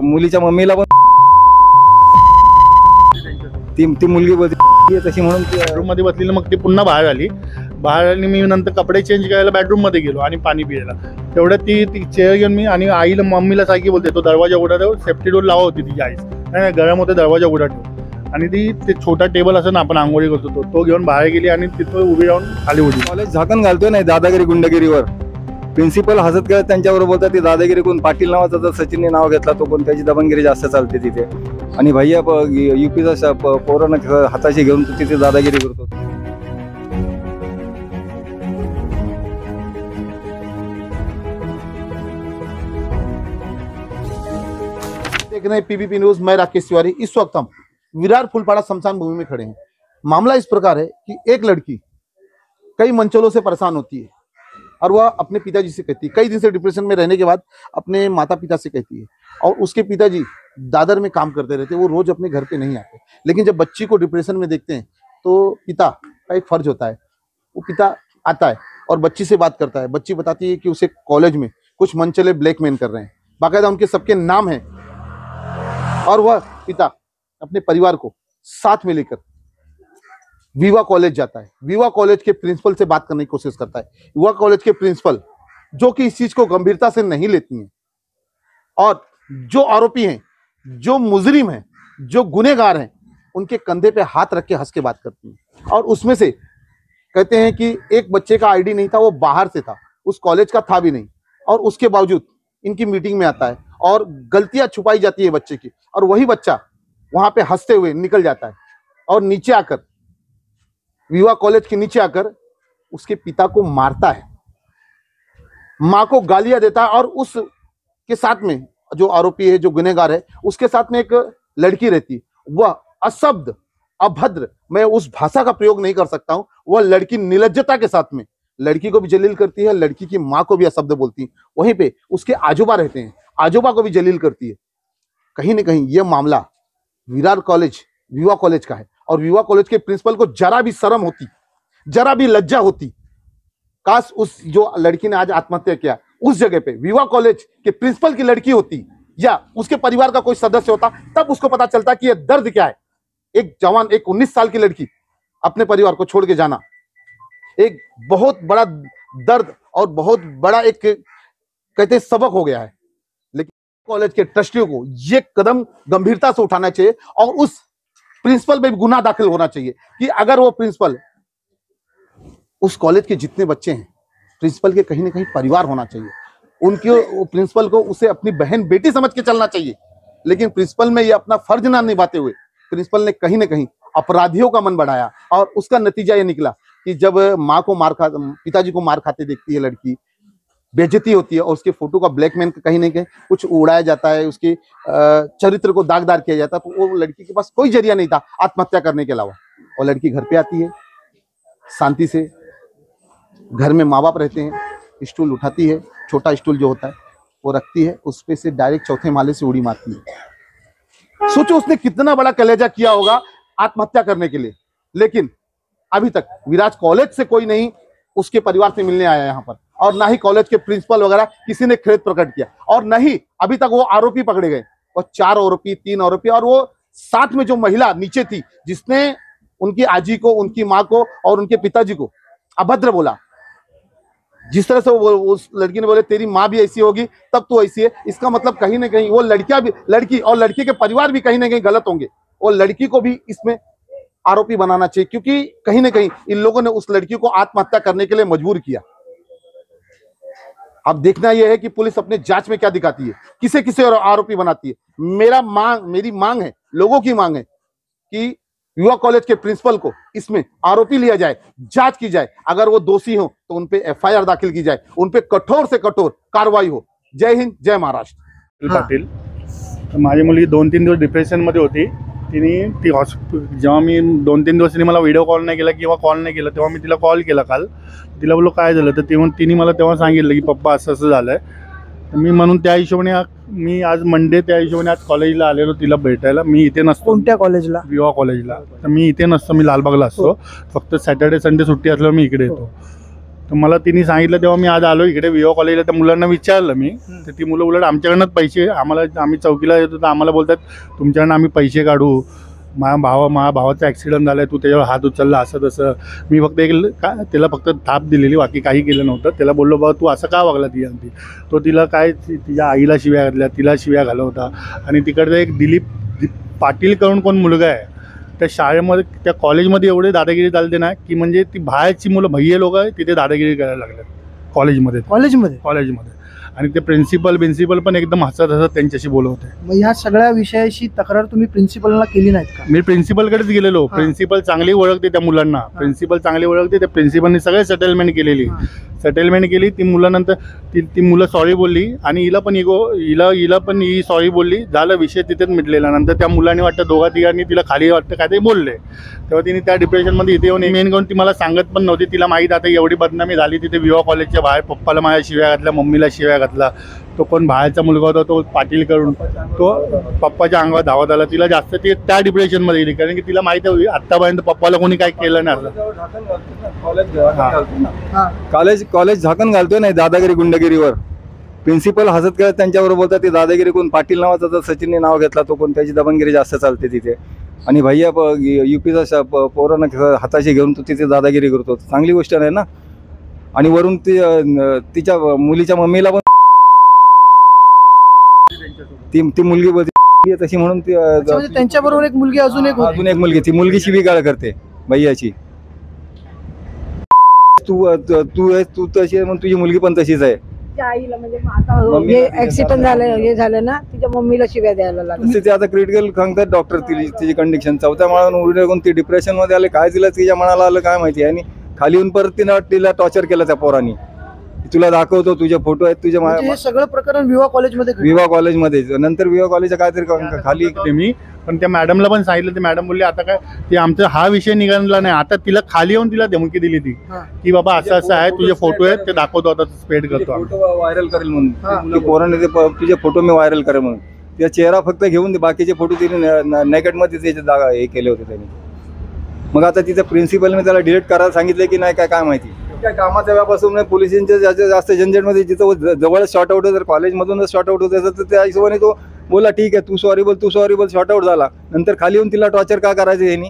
मुलीच्या मम्मीला पण ती मुलगी बसली तशी म्हणून बेडरूम मध्ये बसलेली, मग ती पुन्हा बाहेर आली. मी नंतर कपडे चेंज करायला बेडरूम मध्ये गेलो आणि पाणी पियला. तेवढ्यात ती चेअर घेऊन मी आणि आईला मम्मीला सारखी बोलते तो दरवाजा उघडा ठेव, सेफ्टी डोर लावा होती तिची आईस, नाही गरम होते दरवाजा उघडा ठेव. आणि ते छोटा टेबल असं ना आपण आंघोळी करतो तो घेऊन बाहेर गेली आणि तिथं उभी राहून खाली उडी. कॉलेज झाकण घालतोय नाही दादागिरी गुंडगिरीवर. प्रिन्सिपल हसत करत त्यांच्यावर बोलतात ती दादागिरी कोण, पाटील नावाचा जर सचिनने नाव घेतला तो कोण, त्याची दबंगिरी जास्त चालते तिथे. आणि भैया युपीचा पोरांना हाताशी घेऊन तिथे दादागिरी करतो. देख रहे हैं पीबीपी न्यूज, मैं राकेश तिवारी। इस वक्त हम विरार फुलपाड़ा शमशान भूमि में खड़े हैं। मामला इस प्रकार है कि एक लड़की कई मंचलों से परेशान होती है और वह अपने पिताजी से कहती है, कई दिन से डिप्रेशन में रहने के बाद अपने माता पिता से कहती है, और उसके पिताजी दादर में काम करते रहते, वो रोज अपने घर पे नहीं आते। लेकिन जब बच्ची को डिप्रेशन में देखते हैं तो पिता का एक फर्ज होता है, वो पिता आता है और बच्ची से बात करता है। बच्ची बताती है कि उसे कॉलेज में कुछ मनचले ब्लैकमेल कर रहे हैं, बाकायदा उनके सबके नाम है, और वह पिता अपने परिवार को साथ में लेकर विवा कॉलेज जाता है। विवा कॉलेज के प्रिंसिपल से बात करने की कोशिश करता है। विवा कॉलेज के प्रिंसिपल जो कि इस चीज को गंभीरता से नहीं लेती हैं, और जो आरोपी हैं, जो मुजरिम हैं, जो गुनहगार हैं, उनके कंधे पे हाथ रख के हंस के बात करती हैं। और उसमें से कहते हैं कि एक बच्चे का आईडी नहीं था, वो बाहर से था, उस कॉलेज का था भी नहीं, और उसके बावजूद इनकी मीटिंग में आता है और गलतियां छुपाई जाती है बच्चे की, और वही बच्चा वहां पे हंसते हुए निकल जाता है और नीचे आकर विवा कॉलेज के नीचे आकर उसके पिता को मारता है, माँ को गालियां देता है। और उस के साथ में जो आरोपी है, जो गुनहगार है, उसके साथ में एक लड़की रहती है। वह अशब्द, अभद्र, मैं उस भाषा का प्रयोग नहीं कर सकता हूं, वह लड़की निर्लज्जता के साथ में लड़की को भी जलील करती है, लड़की की माँ को भी अशब्द बोलती है। वहीं पे उसके आजोबा रहते हैं, आजोबा को भी जलील करती है। कहीं ना कहीं यह मामला विरार कॉलेज, विवा कॉलेज का है, और विवा कॉलेज के प्रिंसिपल को जरा भी शर्म होती, जरा भी लज्जा होती, काश उस जो लड़की ने आज आत्महत्या किया उस जगह पे विवा कॉलेज के प्रिंसिपल की लड़की होती या उसके परिवार का कोई सदस्य होता, तब उसको पता चलता कि यह दर्द क्या है। एक जवान, एक 19 साल की लड़की अपने परिवार को छोड़ के जाना एक बहुत बड़ा दर्द और बहुत बड़ा एक कहते सबक हो गया है। लेकिन कॉलेज के ट्रस्टियों को यह कदम गंभीरता से उठाना चाहिए और उस प्रिंसिपल पे भी गुनाह दाखिल होना चाहिए कि अगर वो प्रिंसिपल, उस कॉलेज के जितने बच्चे हैं, प्रिंसिपल के कहीं ना कहीं परिवार होना चाहिए, उनके प्रिंसिपल को उसे अपनी बहन बेटी समझ के चलना चाहिए। लेकिन प्रिंसिपल में ये अपना फर्ज ना निभाते हुए प्रिंसिपल ने कहीं ना कहीं अपराधियों का मन बढ़ाया, और उसका नतीजा ये निकला कि जब माँ को पिताजी को मार खाते देखती है लड़की, बेइज्जती होती है, और उसके फोटो का ब्लैकमेल कहीं ना कहीं कुछ उड़ाया जाता है, उसके चरित्र को दागदार किया जाता है, तो वो लड़की के पास कोई जरिया नहीं था आत्महत्या करने के अलावा। और लड़की घर पे आती है शांति से, घर में माँ बाप रहते हैं, स्टूल उठाती है, छोटा स्टूल जो होता है वो रखती है, उस पे से डायरेक्ट चौथे माले से उड़ी मारती है। सोचो उसने कितना बड़ा कलेजा किया होगा आत्महत्या करने के लिए। लेकिन अभी तक विराज कॉलेज से कोई नहीं उसके परिवार से मिलने आया यहाँ पर, और ना ही कॉलेज के प्रिंसिपल वगैरह किसी ने खेद प्रकट किया, और न ही अभी तक वो आरोपी पकड़े गए। और 4 आरोपी, 3 आरोपी, और वो साथ में जो महिला नीचे थी जिसने उनकी आजी को, उनकी माँ को और उनके पिताजी को अभद्र बोला, जिस तरह से वो उस लड़की ने बोले तेरी माँ भी ऐसी होगी तब तो ऐसी है, इसका मतलब कहीं ना कहीं वो लड़की और लड़की के परिवार भी कहीं ना कहीं गलत होंगे, और लड़की को भी इसमें आरोपी बनाना चाहिए, क्योंकि कहीं ना कहीं इन लोगों ने उस लड़की को आत्महत्या करने के लिए मजबूर किया। अब देखना यह है कि पुलिस अपने जांच में क्या दिखाती है, किसे किसे और आरोपी बनाती है। मेरी मांग है, लोगों की मांग है कि युवा कॉलेज के प्रिंसिपल को इसमें आरोपी लिया जाए, जांच की जाए, अगर वो दोषी हो तो उनपे एफआईआर दाखिल की जाए, उनपे कठोर से कठोर कार्रवाई हो। जय हिंद, जय महाराष्ट्र। पाटील, माझी मुलगी 2-3 दिवस डिप्रेशन मध्ये होती। जेव्हा मी 2-3 दिवस तिने मला व्हिडिओ कॉल नाही केला किंवा कॉल नाही केला, तेव्हा मी तिला कॉल केला काल, तिला बोललो काय झालं, तर तिने मला तेव्हा सांगितलं की पप्पा असं असं झालंय। मी म्हणून त्या हिशोबाने मी आज मंडे त्या हिशोबाने आज कॉलेजला आलेलो तिला भेटायला। मी इथे नसतो। कोणत्या कॉलेजला? विवा कॉलेजला। तर मी इथे नसतो, मी लालबागला असतो, फक्त सॅटर्डे संडे सुट्टी असल्यावर मी इकडे येतो। तर मला तिने सांगितलं तेव्हा मी आज आलो इकडे विवा कॉलेजला. त्या मुलांना विचारलं मी, तर ती मुलं उलट आमच्याकडनंच पैसे आम्ही चौकीला येतो तर आम्हाला बोलतात तुमच्याकडनं आम्ही पैसे काढू, माझ्या भावाचा ॲक्सिडेंट झाला आहे, तू त्याच्यावर हात उचलला असं तसं. मी फक्त त्याला फक्त थाप दिलेली, बाकी काही केलं नव्हतं. त्याला बोललो बाबा तू असं का वागला तिच्यासाठी. तो तिला काय तिच्या आईला शिव्या घातल्या, तिला शिव्या घालत होता. आणि तिकडचा एक दिलीप पाटील करून कोण मुलगा आहे, त्या शाळेमध्ये त्या कॉलेजमध्ये एवढे दादागिरी चालते ना की म्हणजे ती बाहेरची मुलं भैये लोक आहे तिथे दादागिरी करायला लागल्यात कॉलेजमध्ये. आणि ते प्रिन्सिपल पण एकदम हसत त्यांच्याशी बोलत होते. मग ह्या सगळ्या विषयाची तक्रार तुम्ही प्रिन्सिपलला केली नाहीत का? मी प्रिन्सिपलकडेच गेलेलो. प्रिन्सिपल चांगली ओळखते त्या मुलांना, प्रिन्सिपल चांगली ओळखते. त्या प्रिन्सिपलने सगळे सेटलमेंट केली. ती मुलानंतर ती मुलं सॉरी बोलली आणि हिला पण ही सॉरी बोलली. झालं, विषय तिथेच मिटलेला. नंतर त्या मुलांनी वाटतं दोघा तिघांनी तिला खाली वाटतं काय ते बोलले, तेव्हा तिने त्या डिप्रेशनमध्ये इथे येऊन मेन करून ती मला सांगत पण नव्हती. तिला माहीत आता एवढी बदनामी झाली तिथे विवा कॉलेजच्या बाहेर. पप्पाला माझ्या शिव्या घातल्या, मम्मीला शिव्या घातला. तो कोण बाहेरचा मुलगा होता तो पाटील करून तो पप्पाच्या अंगावर धावत आला. तिला जास्त ती त्या डिप्रेशनमध्ये गेली कारण की तिला माहिती होती आत्तापर्यंत पप्पाला कोणी काही केलं नाही. कॉलेज झाकण घालतोय नाही दादागिरी गुंडगिरीवर. प्रिन्सिपल हसत खेळत त्यांच्यावर बोलतात ते दादागिरी कोण पाटील नावाचा जर सचिनने नाव घेतला तो कोण त्याची दबंगिरी जास्त चालते तिथे. आणि भैया युपीचा पोरांना हाताशी घेऊन तो तिथे दादागिरी करतो, चांगली गोष्ट नाही ना. आणि वरून तिच्या मुलीच्या मम्मीला पण ती मुलगी तशी म्हणून त्यांच्याबरोबर एक मुलगी अजून एक मुलगी ती मुलगी शिवीगाळ करते भैयाची. तू तशी आहे म्हणून तुझी मुलगी पण तशीच आहे. आईला म्हणजे आता हे ऍक्सिडेंट झालं हे झालं ना तिच्या मम्मीला शिव्या द्यायला लागली. ते आता क्रिटिकल सांगतात डॉक्टर तिची कंडिशन. चौथ्या माळावरून उडी टाकून ती डिप्रेशन मध्ये आले. काय तिच्या मनाला आलं काय माहिती. आणि खाली येऊन परत तिला टॉर्चर केलं त्या पोरांनी. तुला दाखवतो तुझे फोटो आहेत तुझ्या. हे सगळं प्रकरण विवा कॉलेजमध्ये नंतर विवा कॉलेजच्या काहीतरी खाली मी पण त्या मॅडमला पण सांगितलं. ते मॅडम बोलले आता काय ते आमचा हा विषय निघाला नाही. आता तिला खाली येऊन तिला धमकी दिली ती की बाबा असं असं आहे, तुझे फोटो आहेत ते दाखवतो, आता स्प्रेड करतो, फोटो व्हायरल करेल म्हणून. पोरांनी तुझे फोटो मी व्हायरल करेल म्हणून. तिचा चेहरा फक्त घेऊन बाकीचे फोटो तिने नेगेटमध्ये त्याचे जागा हे केले होते त्यांनी. मग आता तिचं प्रिन्सिपलने त्याला डिलीट करायला सांगितलं की नाही काय माहिती. काय कामाचा व्यापासून पोलिसांच्या जास्त झंझटमध्ये जिथं जवळ शॉर्ट आउट जर कॉलेजमधूनच शॉर्ट आउट होत असेल तर त्या हिशोबाने तो बोला ठीक आहे तू सॉरी बोल शॉर्ट आउट झाला. नंतर खाली येऊन तिला टॉर्चर का करायचं यांनी.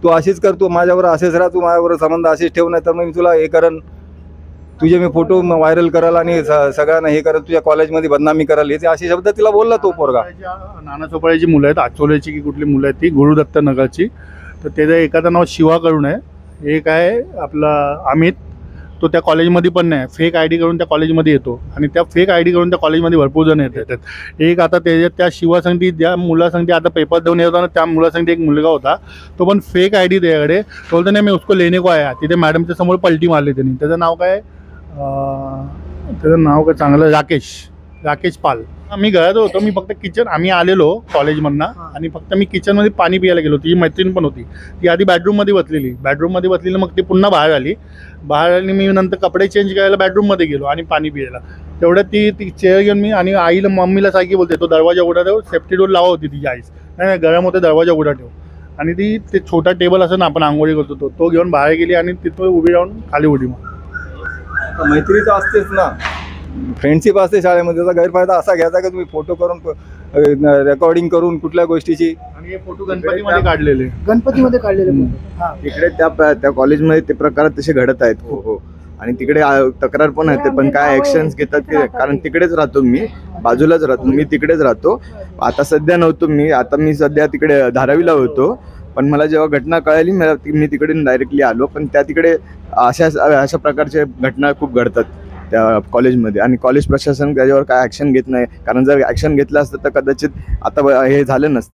तू अशीच करतो माझ्यावर असेच राहा, तू माझ्यावर संबंध असेच ठेव, नाही तर मग मी तुला हे करन, तुझे मी फोटो व्हायरल कराल आणि सगळ्यांना हे करत तुझ्या कॉलेजमध्ये बदनामी कराल. हे असे शब्द तिला बोलला तो पोरगा. नाना चोपड्याची मुलं आहेत, आचोलेची की कुठली मुलं आहेत ती, गुरुदत्त नगरची. तर त्याचं एकाचं नाव शिवा करून आहे, एक आहे आपला अमित. तो त्या कॉलेजमध्ये पण नाही, फेक ID करून त्या कॉलेजमध्ये येतो आणि त्या फेक ID करून त्या कॉलेजमध्ये भरपूर जण येतात. एक आता त्या शिवासंगती ज्या मुलासंगती आता पेपर देऊन येत होता ना त्या मुलासंगती एक मुलगा होता, तो पण फेक ID त्याच्याकडे. तो बोलतो नाही मी उसको लेने को आया. तिथे मॅडमच्या समोर पलटी मारली त्यांनी. त्याचं नाव काय चांगलं राकेश पाल. मी घरात होतो, मी फक्त किचन आम्ही आलेलो कॉलेजमधनं आणि फक्त मी किचनमध्ये पाणी पियायला गेलो. तिची मैत्रीण पण होती, ती आधी बेडरूममध्ये बसलेली मग ती पुन्हा बाहेर आली. मी नंतर कपडे चेंज करायला बेडरूममध्ये गेलो आणि पाणी पियायला. तेवढ्यात ती चेअर घेऊन मी आणि आईला मम्मीला सारखी बोलते तो दरवाजा उघडा ठेव, सेफ्टी डोर लावा होती तिची आईस. नाही गरम होते, दरवाजा उघडा ठेव. आणि ते छोटा टेबल असं ना आपण आंघोळी करतो तो घेऊन बाहेर गेली आणि तिथं उभी राहून खाली उडी मार. मैत्री तर असतेच ना, फ्रेंडशिप असते शाळेमध्ये. त्याचा गैरफायदा असा घ्यायचा की तुम्ही फोटो करून रेकॉर्डिंग करून कुठल्या गोष्टीची. आणि हे फोटो गणपतीमध्ये काढलेले तिकडे त्या कॉलेजमध्ये ते प्रकार तसे घडत आहेत. हो. आणि तिकडे तक्रार पण आहे पण काय ऍक्शन्स घेतात ते, कारण तिकडेच राहतो मी, बाजूलाच राहतो मी, तिकडेच राहतो. आता सध्या नव्हतो मी सध्या तिकडे धारावीला होतो. पण मला जेव्हा घटना कळाली मी तिकडे डायरेक्टली आलो. पण त्या तिकडे अशा प्रकारच्या घटना खूप घडतात त्या कॉलेजमध्ये आणि कॉलेज प्रशासन त्याच्यावर काय ॲक्शन घेत नाही. कारण जर ॲक्शन घेतलं असतं तर कदाचित आता हे झालं नसतं.